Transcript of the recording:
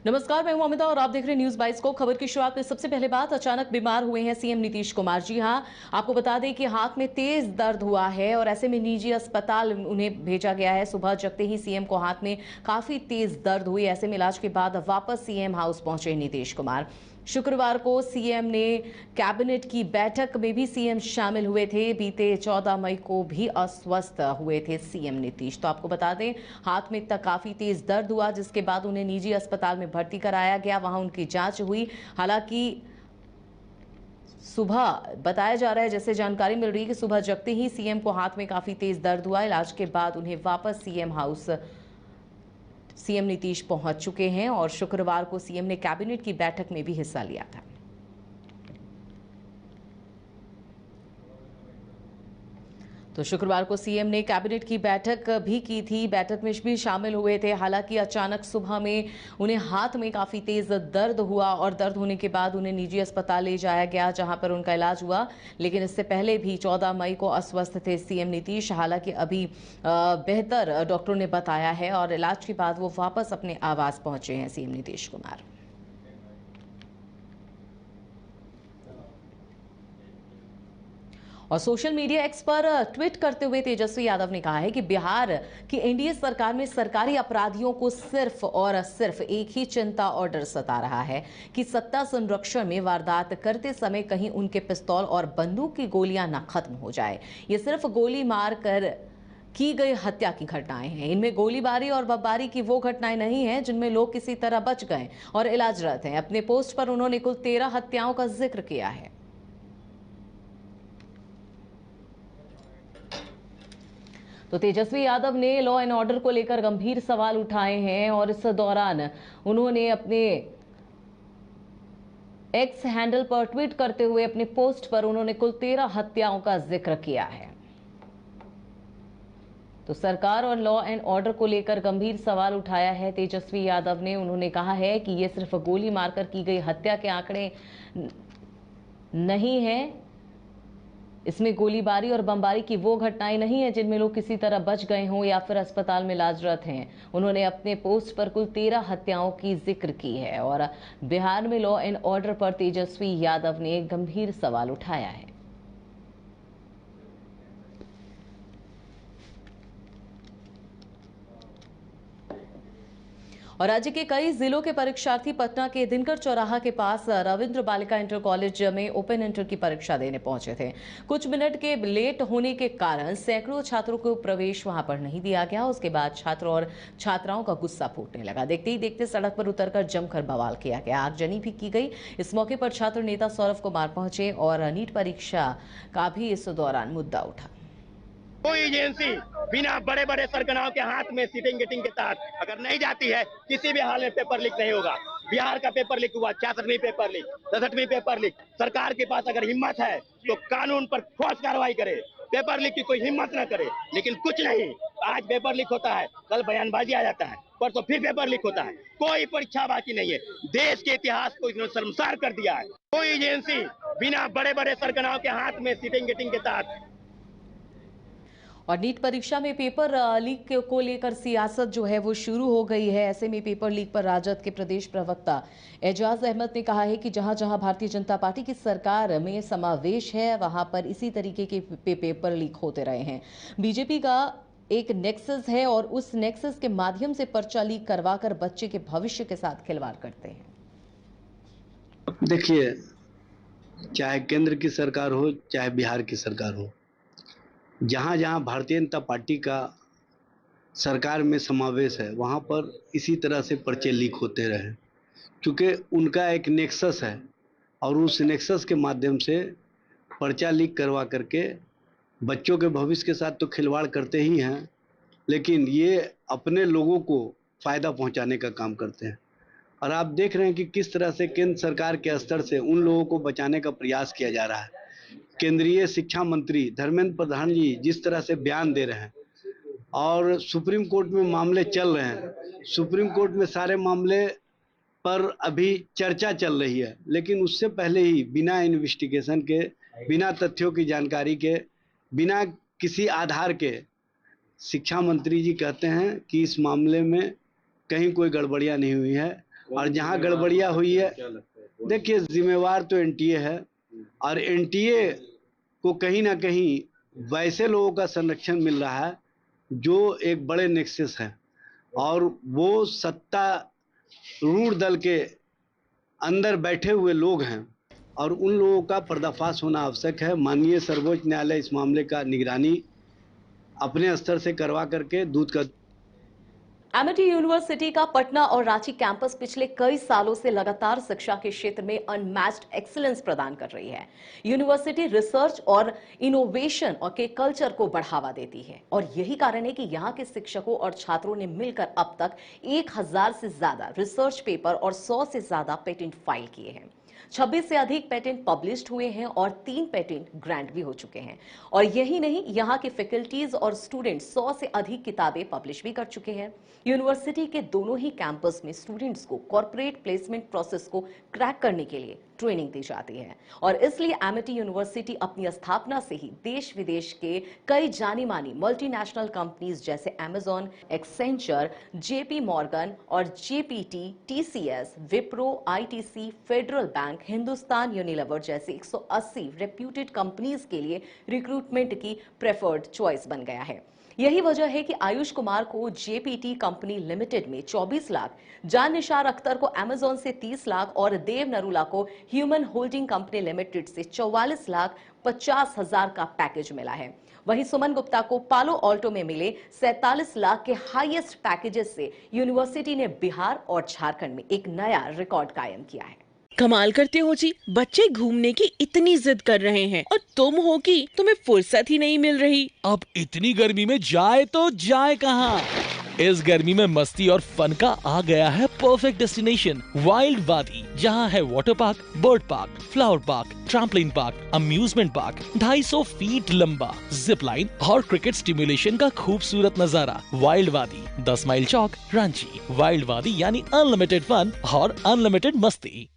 नमस्कार, मैं हूं अमिता और आप देख रहे हैं न्यूज 22 को। खबर की शुरुआत में सबसे पहले बात, अचानक बीमार हुए हैं सीएम नीतीश कुमार। जी हां, आपको बता दें कि हाथ में तेज दर्द हुआ है और ऐसे में निजी अस्पताल उन्हें भेजा गया है। सुबह जगते ही सीएम को हाथ में काफी तेज दर्द हुई। ऐसे में इलाज के बाद वापस सीएम हाउस पहुंचे नीतीश कुमार। शुक्रवार को सीएम ने कैबिनेट की बैठक में भी सीएम शामिल हुए थे। बीते 14 मई को भी अस्वस्थ हुए थे सीएम नीतीश। तो आपको बता दें, हाथ में तक काफी तेज दर्द हुआ, जिसके बाद उन्हें निजी अस्पताल में भर्ती कराया गया। वहां उनकी जांच हुई। हालांकि सुबह बताया जा रहा है, जैसे जानकारी मिल रही है कि सुबह जगते ही सीएम को हाथ में काफी तेज दर्द हुआ। इलाज के बाद उन्हें वापस सीएम हाउस सीएम नीतीश पहुंच चुके हैं और शुक्रवार को सीएम ने कैबिनेट की बैठक में भी हिस्सा लिया था। तो शुक्रवार को सीएम ने कैबिनेट की बैठक भी की थी, बैठक में भी शामिल हुए थे। हालांकि अचानक सुबह में उन्हें हाथ में काफी तेज दर्द हुआ और दर्द होने के बाद उन्हें निजी अस्पताल ले जाया गया, जहां पर उनका इलाज हुआ। लेकिन इससे पहले भी 14 मई को अस्वस्थ थे सीएम नीतीश। हालांकि अभी बेहतर डॉक्टरों ने बताया है और इलाज के बाद वो वापस अपने आवास पहुंचे हैं सीएम नीतीश कुमार। और सोशल मीडिया एक्स पर ट्वीट करते हुए तेजस्वी यादव ने कहा है कि बिहार की एनडीए सरकार में सरकारी अपराधियों को सिर्फ और सिर्फ एक ही चिंता और डर सता रहा है कि सत्ता संरक्षण में वारदात करते समय कहीं उनके पिस्तौल और बंदूक की गोलियां ना खत्म हो जाए। ये सिर्फ गोली मार कर की गई हत्या की घटनाएं हैं। इनमें गोलीबारी और बमबारी की वो घटनाएं नहीं हैं जिनमें लोग किसी तरह बच गए और इलाजरत हैं। अपने पोस्ट पर उन्होंने कुल 13 हत्याओं का जिक्र किया है। तो तेजस्वी यादव ने लॉ एंड ऑर्डर को लेकर गंभीर सवाल उठाए हैं और इस दौरान उन्होंने अपने एक्स हैंडल पर ट्वीट करते हुए अपने पोस्ट पर उन्होंने कुल 13 हत्याओं का जिक्र किया है। तो सरकार और लॉ एंड ऑर्डर को लेकर गंभीर सवाल उठाया है तेजस्वी यादव ने। उन्होंने कहा है कि यह सिर्फ गोली मारकर की गई हत्या के आंकड़े नहीं है, इसमें गोलीबारी और बमबारी की वो घटनाएं नहीं है जिनमें लोग किसी तरह बच गए हों या फिर अस्पताल में इलाजरत हैं। उन्होंने अपने पोस्ट पर कुल 13 हत्याओं की जिक्र की है और बिहार में लॉ एंड ऑर्डर पर तेजस्वी यादव ने गंभीर सवाल उठाया है। और राज्य के कई जिलों के परीक्षार्थी पटना के दिनकर चौराहा के पास रविंद्र बालिका इंटर कॉलेज में ओपन इंटर की परीक्षा देने पहुंचे थे। कुछ मिनट के लेट होने के कारण सैकड़ों छात्रों को प्रवेश वहां पर नहीं दिया गया। उसके बाद छात्र और छात्राओं का गुस्सा फूटने लगा। देखते ही देखते सड़क पर उतरकर जमकर बवाल किया गया, आगजनी भी की गई। इस मौके पर छात्र नेता सौरभ कुमार पहुंचे और नीट परीक्षा का भी इस दौरान मुद्दा उठा। कोई एजेंसी बिना बड़े बड़े सरगनाओं के हाथ में सीटिंग गेटिंग के तहत अगर नहीं जाती है, किसी भी हाल में पेपर लीक नहीं होगा। बिहार का पेपर लीक हुआ, 66वीं पेपर लीक, 67वीं पेपर लीक। सरकार के पास अगर हिम्मत है तो कानून पर ठोस कार्रवाई करे, पेपर लीक की कोई हिम्मत ना करे। लेकिन कुछ नहीं, आज पेपर लीक होता है, कल बयानबाजी आ जाता है, परसों फिर पेपर लीक होता है। कोई परीक्षा बाकी नहीं है। देश के इतिहास को इन्होंने शर्मसार कर दिया है। कोई एजेंसी बिना बड़े बड़े सरगनाओं के हाथ में सीटिंग गेटिंग के तहत। और नीट परीक्षा में पेपर लीक को लेकर सियासत जो है वो शुरू हो गई है। ऐसे में पेपर लीक पर राजद के प्रदेश प्रवक्ता एजाज अहमद ने कहा है कि जहां जहां भारतीय जनता पार्टी की सरकार में समावेश है, वहां पर इसी तरीके के पेपर लीक होते रहे हैं। बीजेपी का एक नेक्सस है और उस नेक्सस के माध्यम से पर्चा लीक करवाकर बच्चे के भविष्य के साथ खिलवाड़ करते हैं। देखिए, चाहे केंद्र की सरकार हो चाहे बिहार की सरकार हो, जहाँ जहाँ भारतीय जनता पार्टी का सरकार में समावेश है, वहाँ पर इसी तरह से पर्चे लीक होते रहे, क्योंकि उनका एक नेक्सस है और उस नेक्सस के माध्यम से पर्चा लीक करवा करके बच्चों के भविष्य के साथ तो खिलवाड़ करते ही हैं, लेकिन ये अपने लोगों को फ़ायदा पहुंचाने का काम करते हैं। और आप देख रहे हैं कि किस तरह से केंद्र सरकार के स्तर से उन लोगों को बचाने का प्रयास किया जा रहा है। केंद्रीय शिक्षा मंत्री धर्मेंद्र प्रधान जी जिस तरह से बयान दे रहे हैं और सुप्रीम कोर्ट में मामले चल रहे हैं, सुप्रीम कोर्ट में सारे मामले पर अभी चर्चा चल रही है, लेकिन उससे पहले ही बिना इन्वेस्टिगेशन के, बिना तथ्यों की जानकारी के, बिना किसी आधार के शिक्षा मंत्री जी कहते हैं कि इस मामले में कहीं कोई गड़बड़ियां नहीं हुई है और जहाँ गड़बड़िया हुई है, देखिए जिम्मेवार तो एनटीए है, और एनटीए को कहीं ना कहीं वैसे लोगों का संरक्षण मिल रहा है जो एक बड़े नेक्सस है, और वो सत्तारूढ़ दल के अंदर बैठे हुए लोग हैं, और उन लोगों का पर्दाफाश होना आवश्यक है। माननीय सर्वोच्च न्यायालय इस मामले का निगरानी अपने स्तर से करवा करके दूध का एमिटी यूनिवर्सिटी का पटना और रांची कैंपस पिछले कई सालों से लगातार शिक्षा के क्षेत्र में अनमैच्ड एक्सीलेंस प्रदान कर रही है। यूनिवर्सिटी रिसर्च और इनोवेशन और के कल्चर को बढ़ावा देती है, और यही कारण है कि यहाँ के शिक्षकों और छात्रों ने मिलकर अब तक 1000 से ज्यादा रिसर्च पेपर और 100 से ज्यादा पेटेंट फाइल किए हैं। 26 से अधिक पेटेंट पब्लिश्ड हुए हैं और 3 पेटेंट ग्रांट भी हो चुके हैं। और यही नहीं, यहाँ के फैकल्टीज और स्टूडेंट 100 से अधिक किताबें पब्लिश भी कर चुके हैं। यूनिवर्सिटी के दोनों ही कैंपस में स्टूडेंट्स को कॉर्पोरेट प्लेसमेंट प्रोसेस को क्रैक करने के लिए ट्रेनिंग दी जाती है, और इसलिए एमिटी यूनिवर्सिटी अपनी स्थापना से ही देश विदेश के कई जानी मानी मल्टीनेशनल कंपनीज जैसे अमेजॉन, एक्सेंचर, जेपी मॉर्गन और GPT, TCS, Wipro, ITC, federal bank, Hindustan Unilever जैसे 180 रेप्यूटेड कंपनीज के लिए रिक्रूटमेंट की प्रेफर्ड चॉइस बन गया है। यही वजह है कि आयुष कुमार को जेपीटी कंपनी लिमिटेड में 24 लाख, जान निसार अख्तर को अमेजॉन से 30 लाख और देव नरूला को ह्यूमन होल्डिंग कंपनी लिमिटेड से 44 लाख 50 हजार का पैकेज मिला है। वहीं सुमन गुप्ता को पालो ऑल्टो में मिले 47 लाख के हाईएस्ट पैकेजेस से यूनिवर्सिटी ने बिहार और झारखंड में एक नया रिकॉर्ड कायम किया है। कमाल करते हो जी, बच्चे घूमने की इतनी जिद कर रहे हैं और तुम हो कि तुम्हें फुर्सत ही नहीं मिल रही। अब इतनी गर्मी में जाए तो जाए कहाँ? इस गर्मी में मस्ती और फन का आ गया है परफेक्ट डेस्टिनेशन, वाइल्ड वादी, जहाँ है water park, bird park, flower park, trampoline park, amusement park, 250 feet लंबा, जिप लाइन और क्रिकेट स्टिमुलेशन का खूबसूरत नजारा। वाइल्ड वादी, 10 माइल चौक, रांची। वाइल्ड वादी यानी अनलिमिटेड फन और अनलिमिटेड मस्ती।